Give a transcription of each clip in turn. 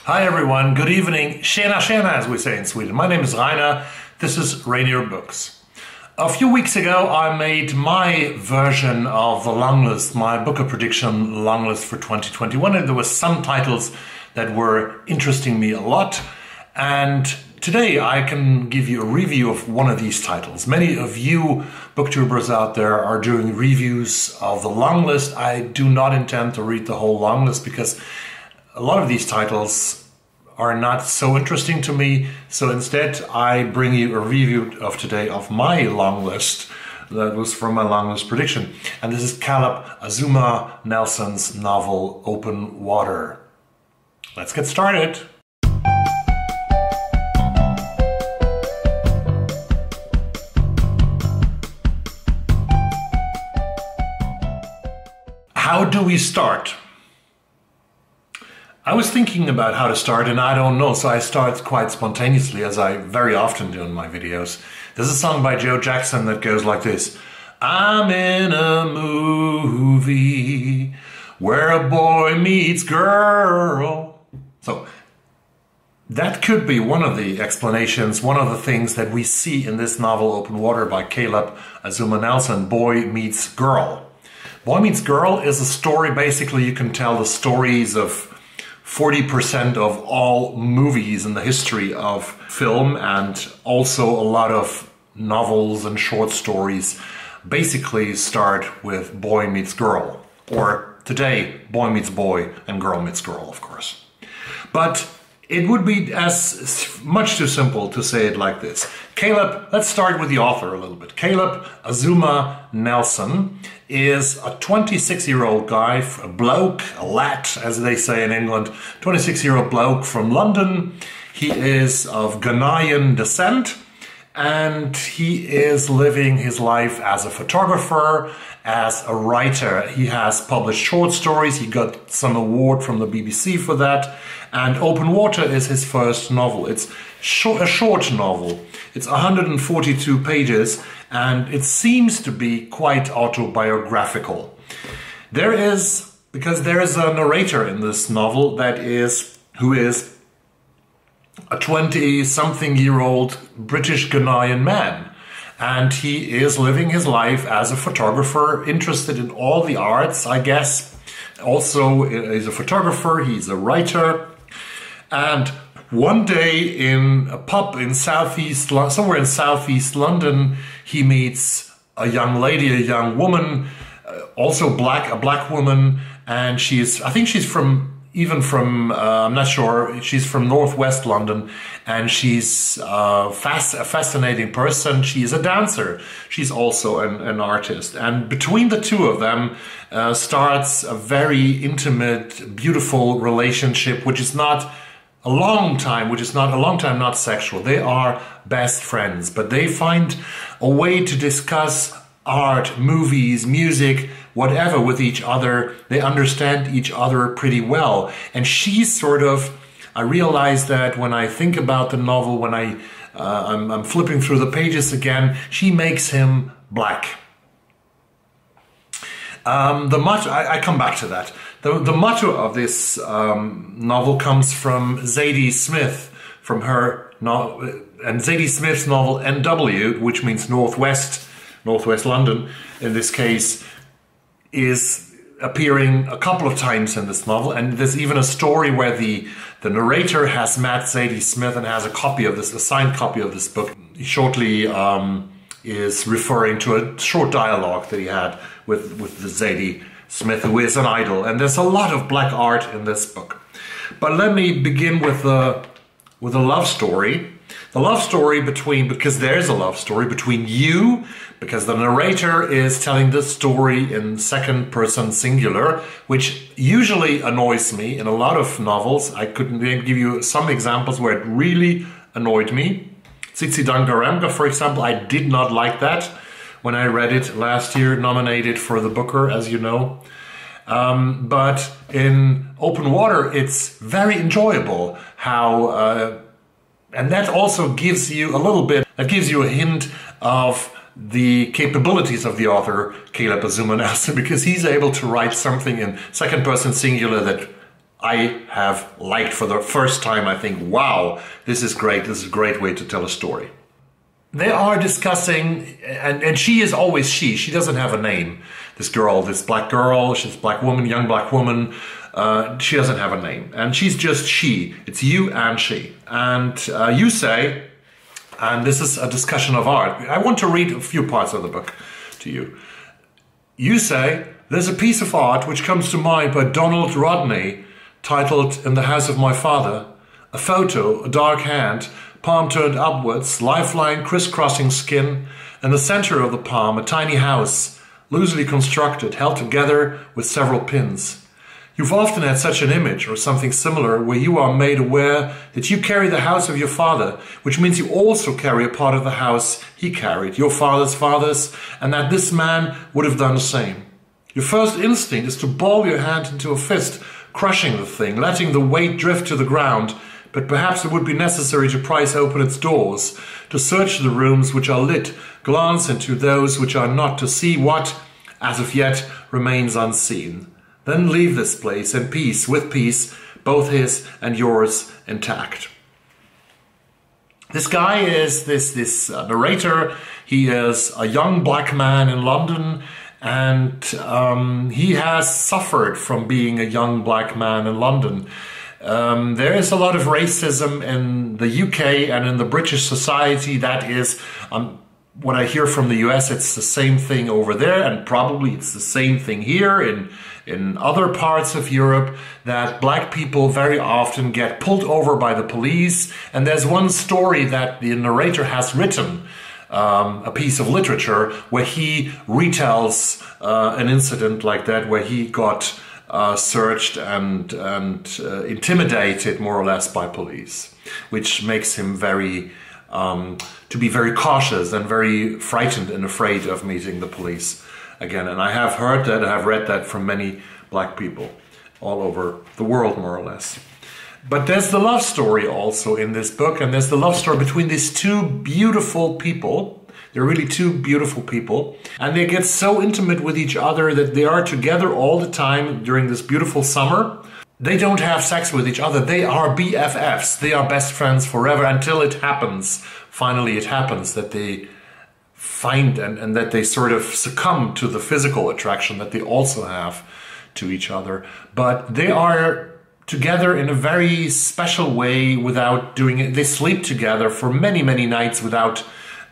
Hi everyone, good evening, tjena tjena as we say in Sweden. My name is Rainer, this is Rainier Books. A few weeks ago I made my version of the long list, my Booker prediction long list for 2021, and there were some titles that were interesting me a lot, and today I can give you a review of one of these titles. Many of you booktubers out there are doing reviews of the long list. I do not intend to read the whole long list because a lot of these titles are not so interesting to me, so instead I bring you a review of today of my long list that was from my long list prediction. And this is Caleb Azumah Nelson's novel Open Water. Let's get started. How do we start? I was thinking about how to start and I don't know, so I start quite spontaneously, as I very often do in my videos. There's a song by Joe Jackson that goes like this. I'm in a movie where a boy meets girl. So that could be one of the explanations, one of the things that we see in this novel Open Water by Caleb Azumah Nelson, Boy Meets Girl. Boy Meets Girl is a story, basically you can tell the stories of 40% of all movies in the history of film, and also a lot of novels and short stories basically start with boy meets girl. Or today, boy meets boy and girl meets girl, of course. But it would be as much too simple to say it like this. Caleb, let's start with the author a little bit. Caleb Azumah Nelson is a 26-year-old guy, a bloke, a lad, as they say in England, 26-year-old bloke from London. He is of Ghanaian descent, and he is living his life as a photographer, as a writer. He has published short stories. He got some award from the BBC for that. And Open Water is his first novel. It's a short novel. It's 142 pages, and it seems to be quite autobiographical. Because there is a narrator in this novel who is a 20-something-year-old British Ghanaian man. And he is living his life as a photographer, interested in all the arts, I guess. Also, he's a photographer, he's a writer. And one day in a pub in somewhere in southeast London, he meets a young lady, a young woman, also a black woman, and I think she's from, I'm not sure, she's from northwest London, and she's a fascinating person. She's a dancer. She's also an artist. And between the two of them starts a very intimate, beautiful relationship, which is not a long time, not sexual. They are best friends, but they find a way to discuss art, movies, music, whatever with each other. They understand each other pretty well. And she's I realize that when I think about the novel, when I'm flipping through the pages again, she makes him black. I come back to that. The motto of this novel comes from Zadie Smith, from her novel, and Zadie Smith's novel NW, which means Northwest London in this case, is appearing a couple of times in this novel. And there's even a story where the narrator has met Zadie Smith and has a signed copy of this book. He shortly is referring to a short dialogue that he had with the Zadie Smith, who is an idol. And there's a lot of black art in this book. But let me begin with a love story. The love story because there's a love story between you, because the narrator is telling this story in second person singular, which usually annoys me in a lot of novels. I could give you some examples where it really annoyed me. Tsitsi Dangarembga, for example, I did not like that when I read it last year, nominated for the Booker, as you know. But in Open Water, it's very enjoyable how, and that also gives you a hint of the capabilities of the author, Caleb Azumah Nelson, because he's able to write something in second person singular that I have liked for the first time. I think, wow, this is great. This is a great way to tell a story. They are discussing, and she is always she. She doesn't have a name. This girl, this black girl, she's a black woman, young black woman. She doesn't have a name. And she's just she. It's you and she. And you say, and this is a discussion of art. I want to read a few parts of the book to you. You say, there's a piece of art which comes to mind by Donald Rodney, titled In the House of My Father. A photo, a dark hand, palm turned upwards, lifeline crisscrossing skin. In the center of the palm, a tiny house, loosely constructed, held together with several pins. You've often had such an image or something similar where you are made aware that you carry the house of your father, which means you also carry a part of the house he carried, your father's fathers, and that this man would have done the same. Your first instinct is to ball your hand into a fist, crushing the thing, letting the weight drift to the ground, but perhaps it would be necessary to prise open its doors, to search the rooms which are lit, glance into those which are not, to see what, as of yet, remains unseen. Then leave this place in peace, with peace, both his and yours intact. This guy is this narrator. He is a young black man in London, and he has suffered from being a young black man in London. There is a lot of racism in the UK and in the British society. That is what I hear from the US. It's the same thing over there, and probably it's the same thing here in other parts of Europe, that black people very often get pulled over by the police. And there's one story that the narrator has written, a piece of literature, where he retells an incident like that, where he got searched and intimidated more or less by police, which makes him to be very cautious and very frightened and afraid of meeting the police again. And I have heard that, I have read that from many black people all over the world, more or less. But there's the love story also in this book, and there's the love story between these two beautiful people. They're really two beautiful people, and they get so intimate with each other that they are together all the time during this beautiful summer. They don't have sex with each other. They are BFFs. They are best friends forever until it happens. Finally, it happens that they find and that they sort of succumb to the physical attraction that they also have to each other. But they are together in a very special way without doing it. They sleep together for many, many nights without,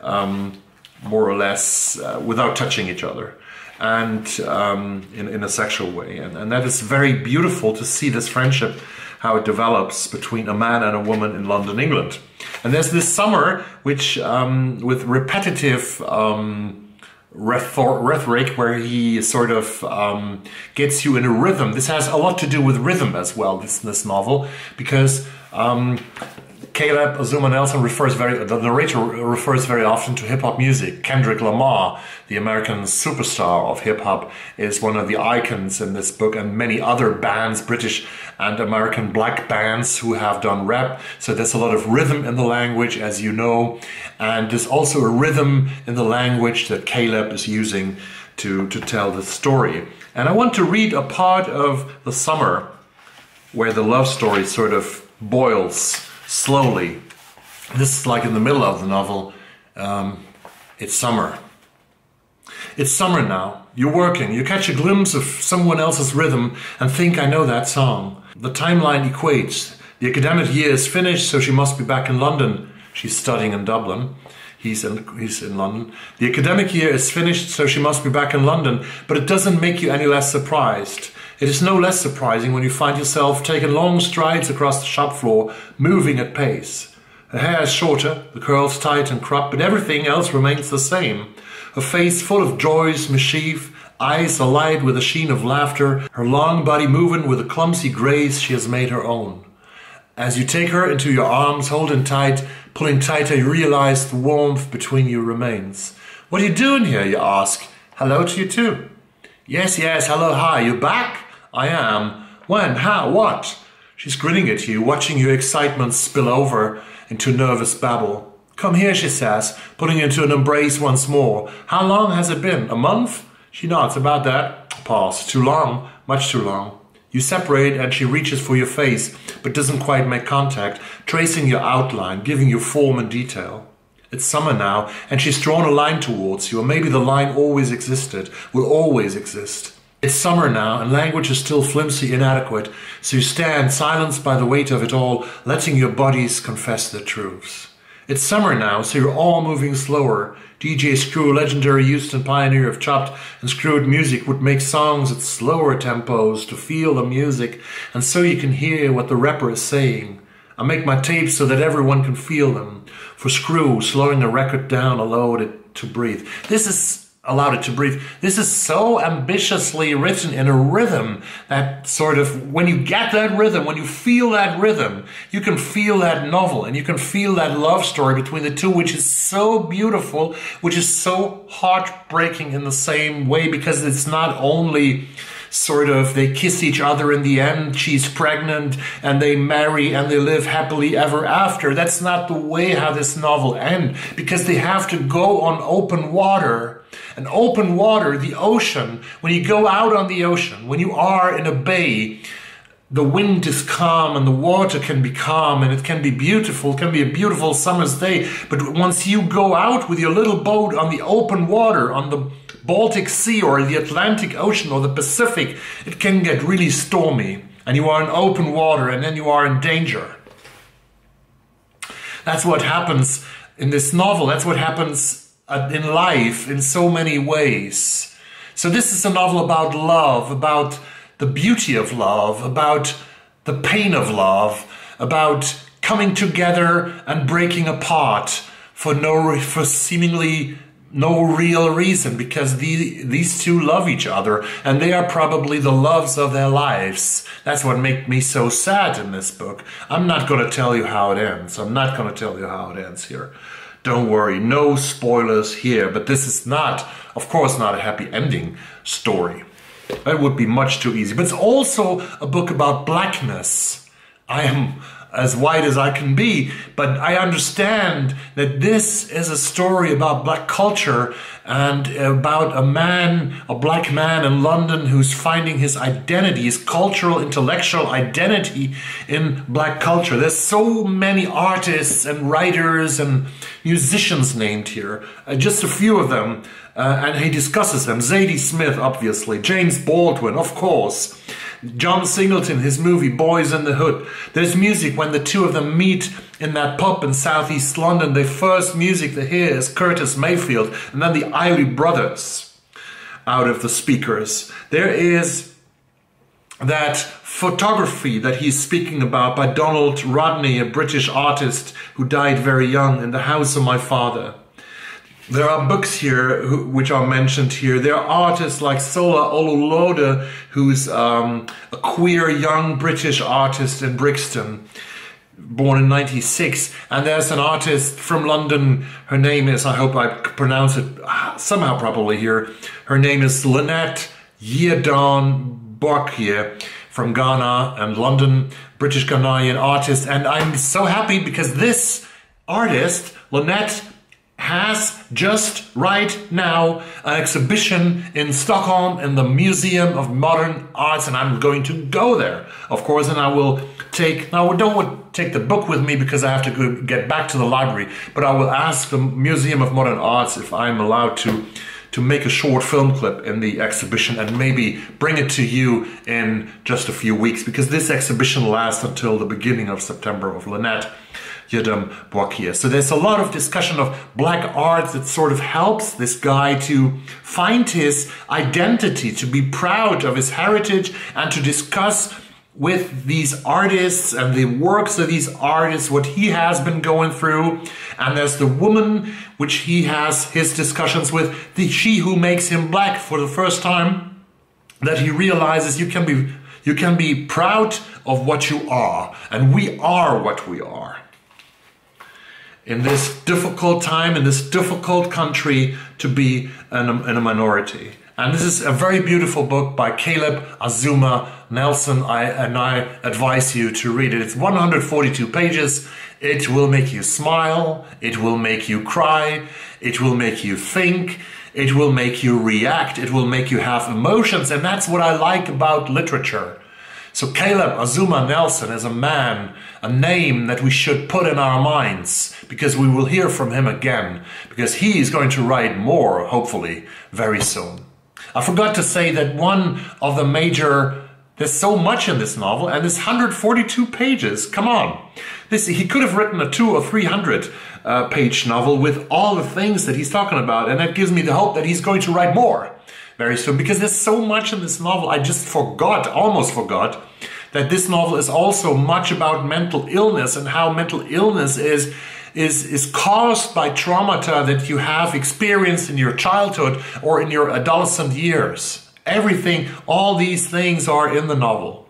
more or less, without touching each other, and in a sexual way. And that is very beautiful to see this friendship, how it develops between a man and a woman in London, England. And there's this summer, which with repetitive rhetoric, where he sort of gets you in a rhythm. This has a lot to do with rhythm as well, this novel, because Caleb Azumah Nelson the narrator refers very often to hip-hop music. Kendrick Lamar, the American superstar of hip-hop, is one of the icons in this book, and many other bands, British and American black bands, who have done rap. So there's a lot of rhythm in the language, as you know, and there's also a rhythm in the language that Caleb is using to tell the story. And I want to read a part of the summer where the love story sort of boils slowly. This is like in the middle of the novel. It's summer. It's summer now. You're working. You catch a glimpse of someone else's rhythm and think, I know that song. The timeline equates. The academic year is finished, so she must be back in London. She's studying in Dublin. He's in London. The academic year is finished, so she must be back in London. But it doesn't make you any less surprised. It is no less surprising when you find yourself taking long strides across the shop floor, moving at pace. Her hair is shorter, the curls tight and cropped, but everything else remains the same. Her face full of joyous mischief, eyes alight with a sheen of laughter, her long body moving with a clumsy grace she has made her own. As you take her into your arms, holding tight, pulling tighter, you realize the warmth between you remains. What are you doing here, you ask? Hello to you too. Yes, hello, hi, you back? I am. When? How? What? She's grinning at you, watching your excitement spill over into nervous babble. Come here, she says, putting you into an embrace once more. How long has it been? A month? She nods. About that. Pause. Too long. Much too long. You separate and she reaches for your face, but doesn't quite make contact, tracing your outline, giving you form and detail. It's summer now, and she's drawn a line towards you, or maybe the line always existed, will always exist. It's summer now, and language is still flimsy, inadequate, so you stand, silenced by the weight of it all, letting your bodies confess the truths. It's summer now, so you're all moving slower. DJ Screw, legendary Houston pioneer of chopped and screwed music, would make songs at slower tempos to feel the music, and so you can hear what the rapper is saying. I make my tapes so that everyone can feel them. For Screw, slowing a record down allowed it to breathe. This is so ambitiously written in a rhythm that sort of, when you get that rhythm, when you feel that rhythm, you can feel that novel and you can feel that love story between the two, which is so beautiful, which is so heartbreaking in the same way, because it's not only sort of they kiss each other in the end, she's pregnant, and they marry and they live happily ever after. That's not the way how this novel ends, because they have to go on open water. And open water, the ocean, when you go out on the ocean, when you are in a bay, the wind is calm and the water can be calm and it can be beautiful. It can be a beautiful summer's day. But once you go out with your little boat on the open water, on the Baltic Sea or the Atlantic Ocean or the Pacific, it can get really stormy. And you are in open water and then you are in danger. That's what happens in this novel. That's what happens in life in so many ways. So this is a novel about love, about the beauty of love, about the pain of love, about coming together and breaking apart for seemingly no real reason, because these two love each other and they are probably the loves of their lives. That's what makes me so sad in this book. I'm not going to tell you how it ends. I'm not going to tell you how it ends here. Don't worry, no spoilers here, but this is not, of course, not a happy ending story. That would be much too easy. But it's also a book about blackness. I am as white as I can be, but I understand that this is a story about black culture and about a black man in London who's finding his identity, his cultural, intellectual identity in black culture. There's so many artists and writers and musicians named here, just a few of them, and he discusses them. Zadie Smith, obviously, James Baldwin, of course, John Singleton, his movie Boys in the Hood. There's music when the two of them meet in that pub in southeast London. The first music they hear is Curtis Mayfield and then the Isley Brothers out of the speakers. There is that photography that he's speaking about by Donald Rodney, a British artist who died very young, in the house of my father. There are books here which are mentioned here. There are artists like Sola Olulode, who's a queer young British artist in Brixton, born in 96. And there's an artist from London. Her name is, I hope I pronounce it somehow properly here. Her name is Lynette Yiadom-Boakye from Ghana and London, British Ghanaian artist. And I'm so happy because this artist, Lynette, has just right now an exhibition in Stockholm in the Museum of Modern Arts, and I'm going to go there, of course, and I will take, now I don't want to take the book with me because I have to get back to the library, but I will ask the Museum of Modern Arts if I'm allowed to make a short film clip in the exhibition and maybe bring it to you in just a few weeks, because this exhibition lasts until the beginning of September, of Lynette Yiadom-Boakye. So there's a lot of discussion of black art that sort of helps this guy to find his identity, to be proud of his heritage, and to discuss with these artists and the works of these artists what he has been going through. And there's the woman which he has his discussions with, she who makes him black for the first time, that he realizes you can be proud of what you are, and we are what we are. In this difficult time, in this difficult country, to be in a minority. And this is a very beautiful book by Caleb Azumah Nelson, and I advise you to read it. It's 142 pages. It will make you smile, it will make you cry, it will make you think, it will make you react, it will make you have emotions, and that's what I like about literature. So Caleb Azumah Nelson is a man, a name that we should put in our minds, because we will hear from him again, because he is going to write more, hopefully, very soon. I forgot to say that one of the major, there's so much in this novel, and it's 142 pages, come on. He could have written a 200 or 300 page novel with all the things that he's talking about, and that gives me the hope that he's going to write more very soon, because there's so much in this novel. I just almost forgot, that this novel is also much about mental illness and how mental illness is caused by traumata that you have experienced in your childhood or in your adolescent years. Everything, all these things are in the novel.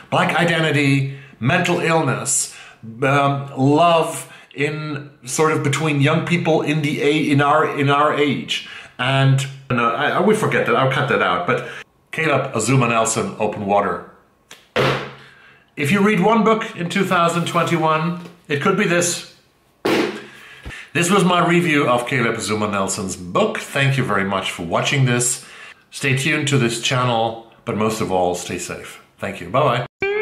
Black identity, mental illness, love in sort of between young people in our age, and I would forget that. I'll cut that out. But Caleb Azumah Nelson, Open Water. If you read one book in 2021, it could be this. This was my review of Caleb Azumah Nelson's book. Thank you very much for watching this. Stay tuned to this channel, but most of all, stay safe. Thank you. Bye-bye.